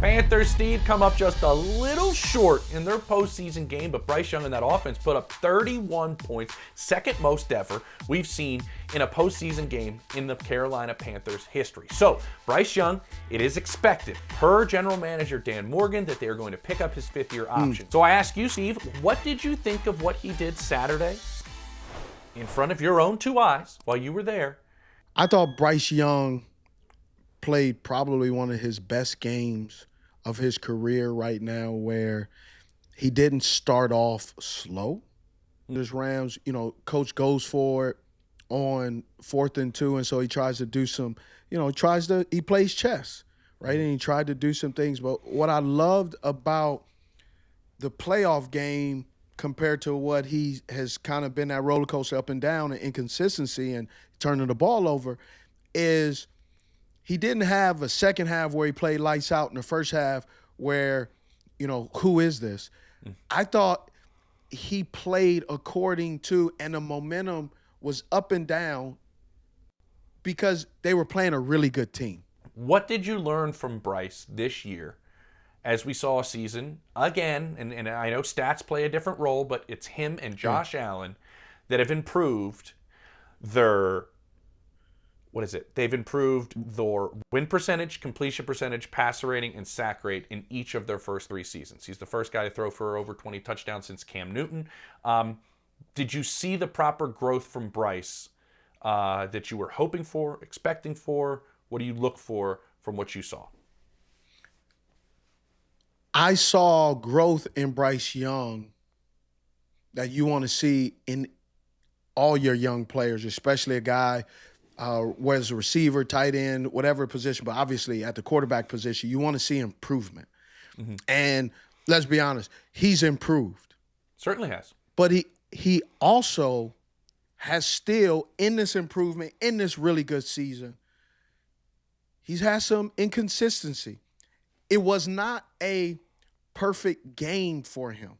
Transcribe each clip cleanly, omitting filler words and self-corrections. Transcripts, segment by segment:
Panthers, Steve, come up just a little short in their postseason game, but Bryce Young and that offense put up 31 points, second most ever we've seen in a postseason game in the Carolina Panthers history. So, Bryce Young, it is expected, per general manager Dan Morgan, that they are going to pick up his fifth-year option. So I ask you, Steve, what did you think of what he did Saturday in front of your own two eyes while you were there? I thought Bryce Young played probably one of his best games of his career right now, where he didn't start off slow. This Rams, coach goes for it on 4th and 2, and so he tries to do some, he plays chess, right? And he tried to do some things. But what I loved about the playoff game compared to what he has kind of been that roller coaster up and down and inconsistency and turning the ball over is he didn't have a second half where he played lights out in the first half where, who is this? I thought he played according to, and the momentum was up and down because they were playing a really good team. What did you learn from Bryce this year as we saw a season, again, and I know stats play a different role, but it's him and Josh Allen that have improved their they've improved their win percentage, completion percentage, passer rating, and sack rate in each of their first 3 seasons. He's the first guy to throw for over 20 touchdowns since Cam Newton. Did you see the proper growth from Bryce that you were hoping for, expecting for? What do you look for from what you saw? I saw growth in Bryce Young that you want to see in all your young players, especially a guy whether it's a receiver, tight end, whatever position, but obviously at the quarterback position, you want to see improvement. Mm-hmm. And let's be honest, he's improved. Certainly has. But he also has still, in this improvement, in this really good season, he's had some inconsistency. It was not a perfect game for him.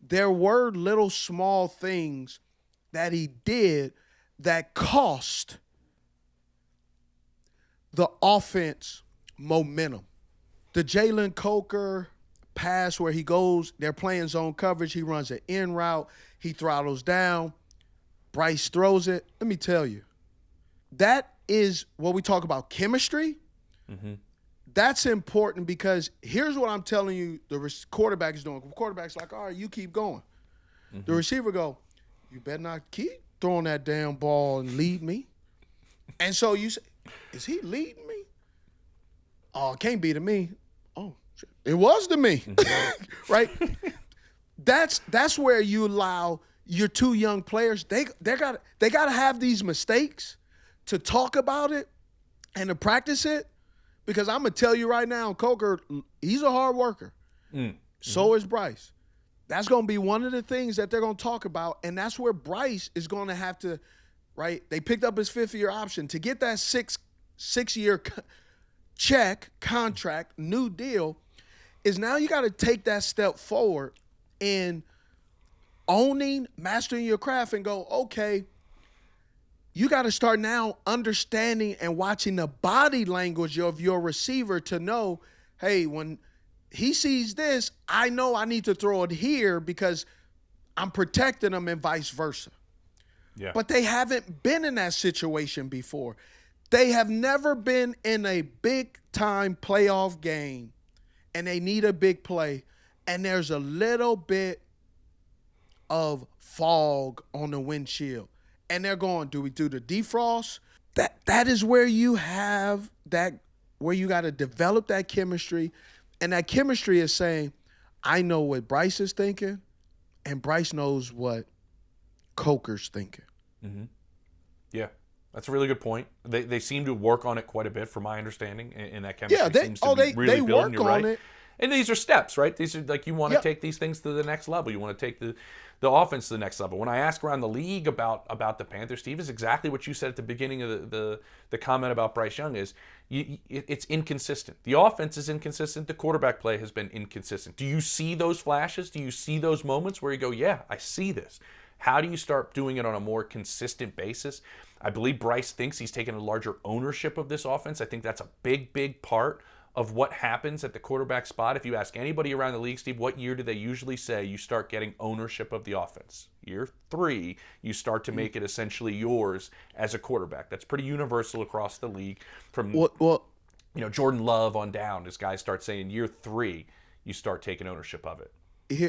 There were little small things that he did that cost the offense momentum. The Jalen Coker pass where he goes, they're playing zone coverage, he runs an in route, he throttles down, Bryce throws it. Let me tell you, that is what we talk about, chemistry. Mm-hmm. That's important because here's what I'm telling you the quarterback is doing. The quarterback's like, all right, you keep going. Mm-hmm. The receiver go, you better not keep throwing that damn ball and lead me. And so you say, is he leading me? Oh, it can't be to me. Oh, it was to me, right? That's where you allow your two young players. They got to have these mistakes to talk about it and to practice it. Because I'm gonna tell you right now, Coker, he's a hard worker. Mm-hmm. So is Bryce. That's gonna be one of the things that they're gonna talk about, and that's where Bryce is gonna have to. Right? They picked up his 5th-year option to get that six-year check, contract, new deal, is now you got to take that step forward in owning, mastering your craft and go, okay, you got to start now understanding and watching the body language of your receiver to know, hey, when he sees this, I know I need to throw it here because I'm protecting him and vice versa. Yeah. But they haven't been in that situation before. They have never been in a big-time playoff game, and they need a big play, and there's a little bit of fog on the windshield. And they're going, do we do the defrost? That is where you have that, where you got to develop that chemistry, and that chemistry is saying, I know what Bryce is thinking, and Bryce knows what Coker's thinking. Mm-hmm. Yeah, that's a really good point. They seem to work on it quite a bit, from my understanding, and that chemistry seems to be really building. You're right. It. And these are steps, right? These are like you want to take these things to the next level. You want to take the offense to the next level. When I ask around the league about the Panthers, Steve, is exactly what you said at the beginning of the comment about Bryce Young is it's inconsistent. The offense is inconsistent. The quarterback play has been inconsistent. Do you see those flashes? Do you see those moments where you go, yeah, I see this? How do you start doing it on a more consistent basis? I believe Bryce thinks he's taken a larger ownership of this offense. I think that's a big, big part of what happens at the quarterback spot, if you ask anybody around the league, Steve, what year do they usually say you start getting ownership of the offense? Year 3, you start to make it essentially yours as a quarterback. That's pretty universal across the league. From Jordan Love on down, as guys start saying year 3, you start taking ownership of it.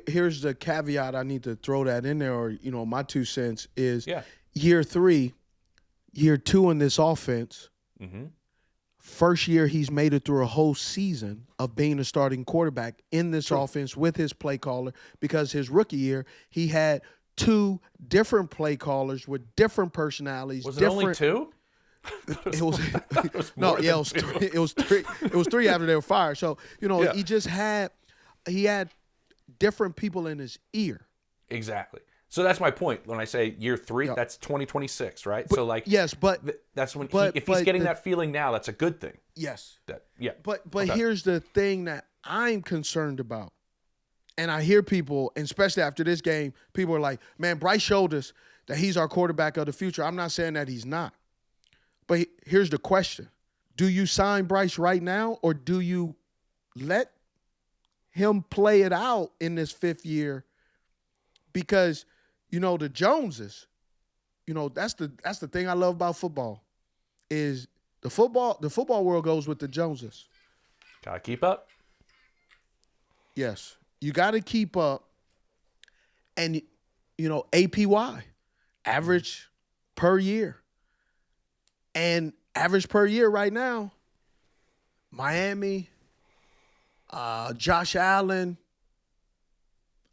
Here's the caveat I need to throw that in there, or my 2 cents is year 3, year 2 in this offense. Mm-hmm. First year he's made it through a whole season of being a starting quarterback in this offense with his play caller, because his rookie year he had 2 different play callers with different personalities. Was it only 2? It was no, yeah, it was 3. It was 3. It was 3 after they were fired. So he had different people in his ear. Exactly. So that's my point. When I say year 3, that's 2026, right? But, so yes, but that's when if he's getting that feeling now, that's a good thing. Yes. But here's the thing that I'm concerned about, and I hear people, and especially after this game, people are like, "Man, Bryce showed us that he's our quarterback of the future." I'm not saying that he's not, but here's the question: do you sign Bryce right now, or do you let him play it out in this 5th year? Because the Joneses, that's the thing I love about football, is the football world goes with the Joneses. Gotta keep up. Yes, you got to keep up, and APY, average per year, and average per year right now, Miami, Josh Allen,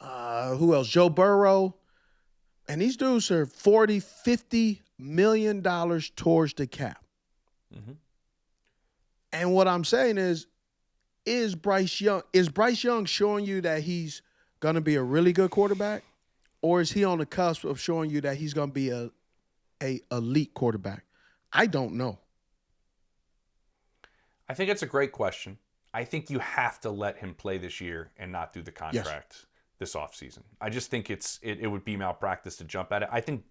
who else? Joe Burrow. And these dudes are $40, $50 million towards the cap. Mm-hmm. And what I'm saying is Bryce Young showing you that he's going to be a really good quarterback? Or is he on the cusp of showing you that he's going to be a elite quarterback? I don't know. I think it's a great question. I think you have to let him play this year and not do the contract this offseason. I just think it would be malpractice to jump at it. I think,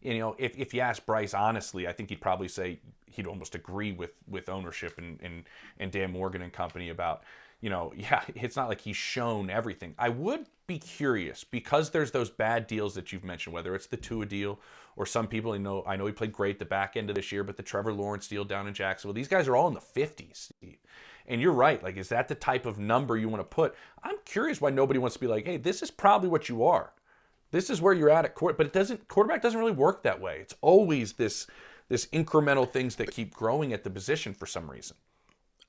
if you ask Bryce honestly, I think he'd probably say he'd almost agree with ownership and Dan Morgan and company about, it's not like he's shown everything. I would be curious, because there's those bad deals that you've mentioned, whether it's the Tua deal or some people, I know he played great the back end of this year, but the Trevor Lawrence deal down in Jacksonville, these guys are all in the 50s, Steve. And you're right. Like, is that the type of number you want to put? I'm curious why nobody wants to be like, hey, this is probably what you are. This is where you're at court. But quarterback doesn't really work that way. It's always this incremental things that keep growing at the position for some reason.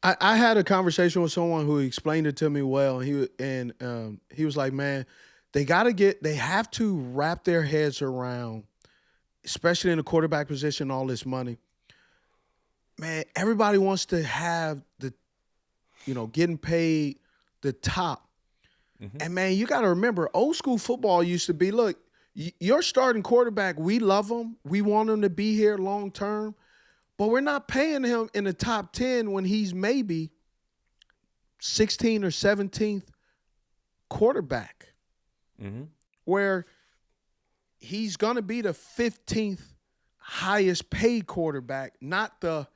I had a conversation with someone who explained it to me well. And he was like, man, they have to wrap their heads around, especially in the quarterback position, all this money. Man, everybody wants to have getting paid the top. Mm-hmm. And, man, you got to remember, old school football used to be, look, your starting quarterback, we love him. We want him to be here long term. But we're not paying him in the top 10 when he's maybe 16th or 17th quarterback. Mm-hmm. Where he's going to be the 15th highest paid quarterback, not the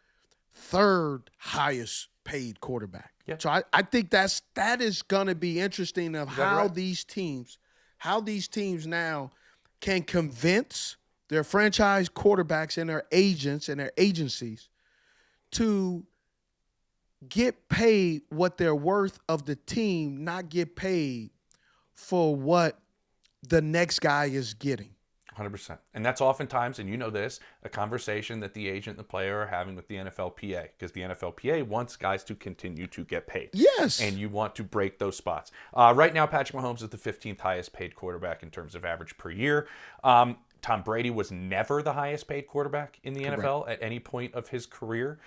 3rd highest paid quarterback. Yeah. So I think that is going to be interesting of how these teams now can convince their franchise quarterbacks and their agents and their agencies to get paid what they're worth of the team, not get paid for what the next guy is getting. 100%. And that's oftentimes, and you know this, a conversation that the agent and the player are having with the NFLPA, because the NFLPA wants guys to continue to get paid. Yes. And you want to break those spots. Right now, Patrick Mahomes is the 15th highest paid quarterback in terms of average per year. Tom Brady was never the highest paid quarterback in the NFL at any point of his career.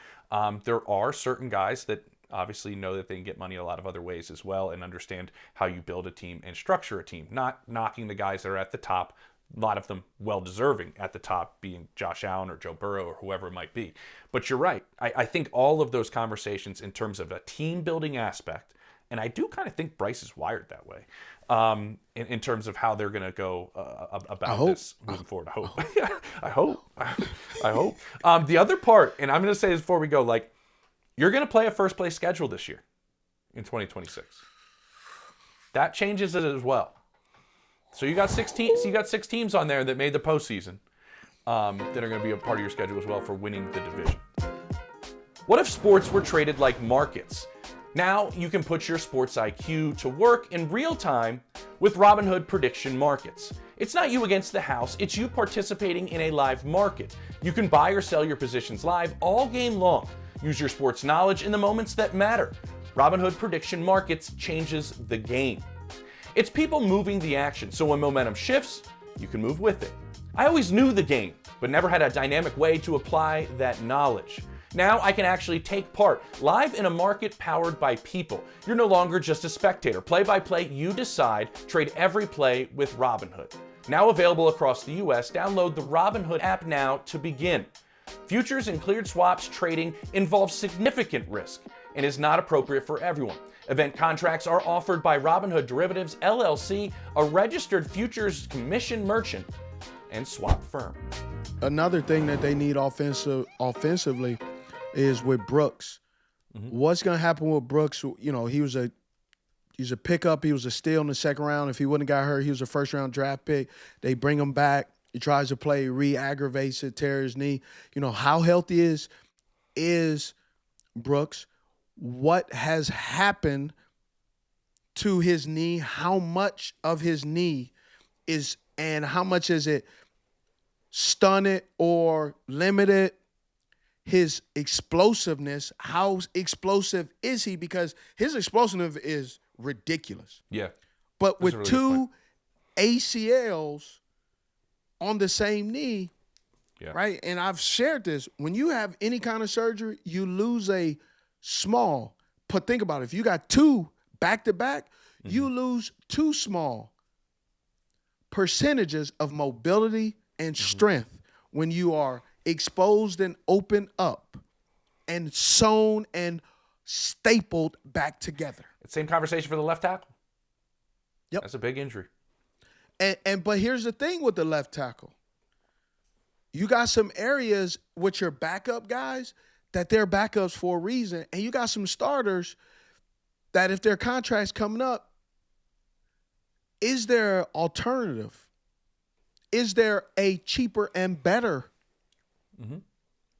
There are certain guys that obviously know that they can get money a lot of other ways as well and understand how you build a team and structure a team, not knocking the guys that are at the top, a lot of them well-deserving at the top, being Josh Allen or Joe Burrow or whoever it might be. But you're right. I think all of those conversations in terms of a team-building aspect, and I do kind of think Bryce is wired that way, in terms of how they're going to go about this moving forward. I hope. The other part, and I'm going to say this before we go, like, you're going to play a first-place schedule this year. in 2026. That changes it as well. So you got 6 teams on there that made the postseason that are going to be a part of your schedule as well for winning the division. What if sports were traded like markets? Now you can put your sports IQ to work in real time with Robinhood prediction markets. It's not you against the house, it's you participating in a live market. You can buy or sell your positions live all game long. Use your sports knowledge in the moments that matter. Robinhood prediction markets changes the game. It's people moving the action, so when momentum shifts, you can move with it. I always knew the game, but never had a dynamic way to apply that knowledge. Now I can actually take part live in a market powered by people. You're no longer just a spectator. Play by play, you decide. Trade every play with Robinhood. Now available across the US, download the Robinhood app now to begin. Futures and cleared swaps trading involves significant risk and is not appropriate for everyone. Event contracts are offered by Robinhood Derivatives LLC, a registered futures commission merchant and swap firm. Another thing that they need offensively is with Brooks. What's going to happen with Brooks? You know, he's a pickup. He was a steal in the second round. If he wouldn't have got hurt, he was a first-round draft pick. They bring him back. He tries to play, re-aggravates it, tears his knee. You know, how healthy is Brooks? What has happened to his knee? How much of his knee is, and how much is it stunted or limited? His explosiveness, how explosive is he? Because his explosiveness is ridiculous. Yeah. But with really two ACLs on the same knee, right? And I've shared this. When you have any kind of surgery, you lose a small. But think about it. If you got two back-to-back, you lose two small percentages of mobility and strength when you are exposed and open up and sewn and stapled back together. Same conversation for the left tackle. Yep. That's a big injury. But here's the thing with the left tackle. You got some areas with your backup guys that they're backups for a reason, and you got some starters that if their contract's coming up, is there an alternative? Is there a cheaper and better?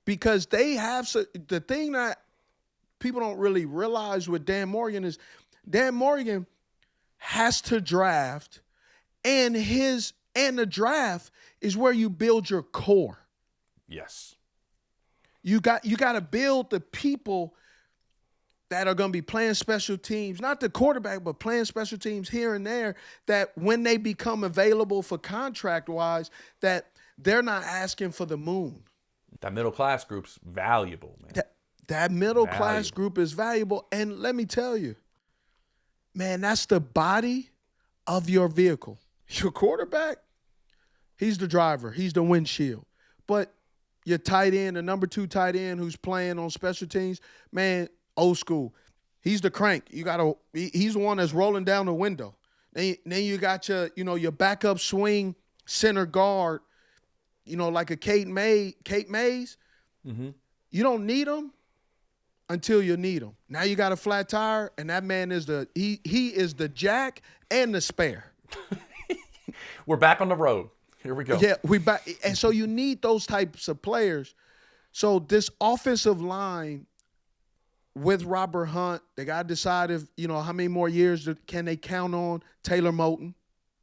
Because they have the thing that people don't really realize with Dan Morgan is Dan Morgan has to draft, and the draft is where you build your core. Yes. You got to build the people that are going to be playing special teams, not the quarterback, but playing special teams here and there, that when they become available for contract-wise, that they're not asking for the moon. That middle class group's valuable, man. That middle class group is valuable. And let me tell you, man, that's the body of your vehicle. Your quarterback, he's the driver. He's the windshield. But your tight end, the number 2 tight end who's playing on special teams, man, old school. He's the crank. He's the one that's rolling down the window. Then you got your backup swing center guard, like a Kate Mays. You don't need him until you need him. Now you got a flat tire, and that man is he is the jack and the spare. We're back on the road. Here we go. Yeah, we back. And so you need those types of players. So this offensive line with Robert Hunt, they got to decide if, how many more years can they count on Taylor Moton.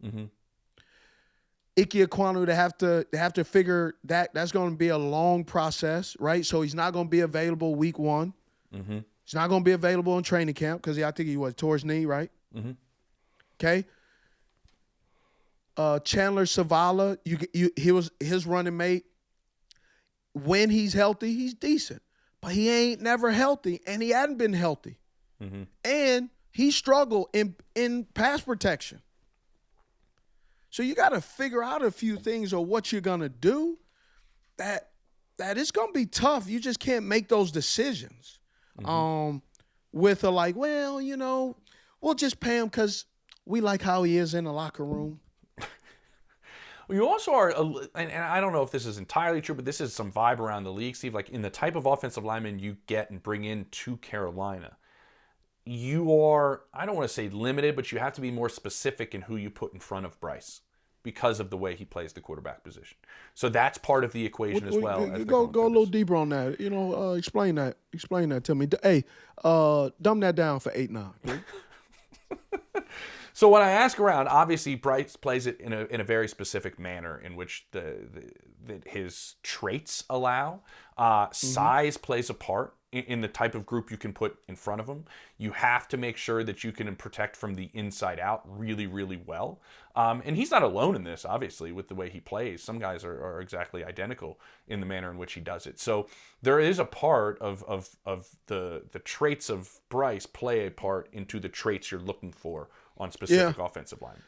Ike Ekwonu, they have to figure that's going to be a long process, right? So he's not going to be available week 1. He's not going to be available in training camp because I think he tore his knee, right? Okay. Chandler Zavala, he was his running mate. When he's healthy, he's decent, but he ain't never healthy, and he hadn't been healthy, and he struggled in pass protection. So you got to figure out a few things of what you're gonna do. That it's gonna be tough. You just can't make those decisions. With we'll just pay him because we like how he is in the locker room. Well, you also are, and I don't know if this is entirely true, but this is some vibe around the league, Steve, like in the type of offensive lineman you get and bring in to Carolina. you are, I don't want to say limited, but you have to be more specific in who you put in front of Bryce because of the way he plays the quarterback position. So that's part of the equation as well. Go a little deeper on that. Explain that. Explain that to me. Hey, dumb that down for 8-9. So when I ask around, obviously Bryce plays it in a very specific manner in which that his traits allow. Size plays a part in the type of group you can put in front of him. You have to make sure that you can protect from the inside out really, really well. And he's not alone in this, obviously, with the way he plays. Some guys are exactly identical in the manner in which he does it. So there is a part of the traits of Bryce play a part into the traits you're looking for on specific offensive line.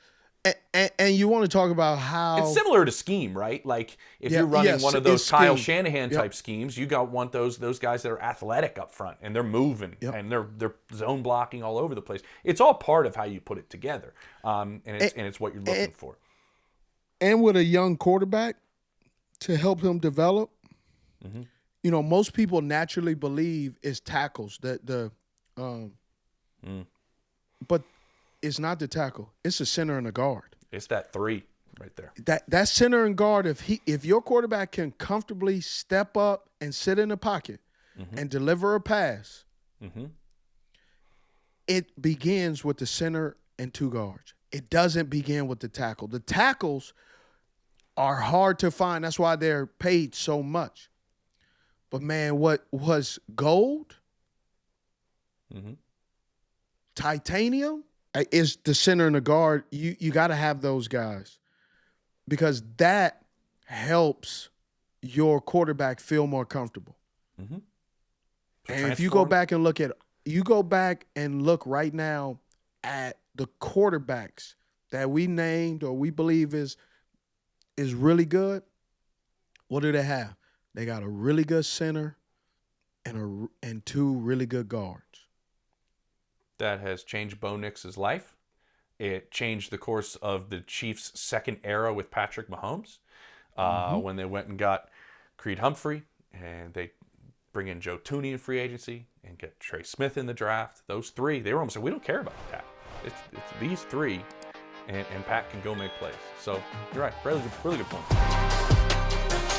And you want to talk about how it's similar to scheme, right? Like if you're running one of those Kyle Shanahan type schemes, you want those guys that are athletic up front and they're moving and they're zone blocking all over the place. It's all part of how you put it together, and it's what you're looking for. And with a young quarterback to help him develop, most people naturally believe it's tackles but it's not the tackle. It's the center and the guard. It's that 3 right there. That center and guard, if your quarterback can comfortably step up and sit in the pocket and deliver a pass, it begins with the center and 2 guards. It doesn't begin with the tackle. The tackles are hard to find. That's why they're paid so much. But, man, what was gold, titanium, is the center and the guard. You got to have those guys because that helps your quarterback feel more comfortable. And if you go back and look right now at the quarterbacks that we named or we believe is really good, what do they have? They got a really good center and 2 really good guards. That has changed Bo Nix's life. It changed the course of the Chiefs' second era with Patrick Mahomes when they went and got Creed Humphrey and they bring in Joe Tooney in free agency and get Trey Smith in the draft. Those 3, they were almost like, we don't care about that. It's these 3 and Pat can go make plays. So you're right. Really good point.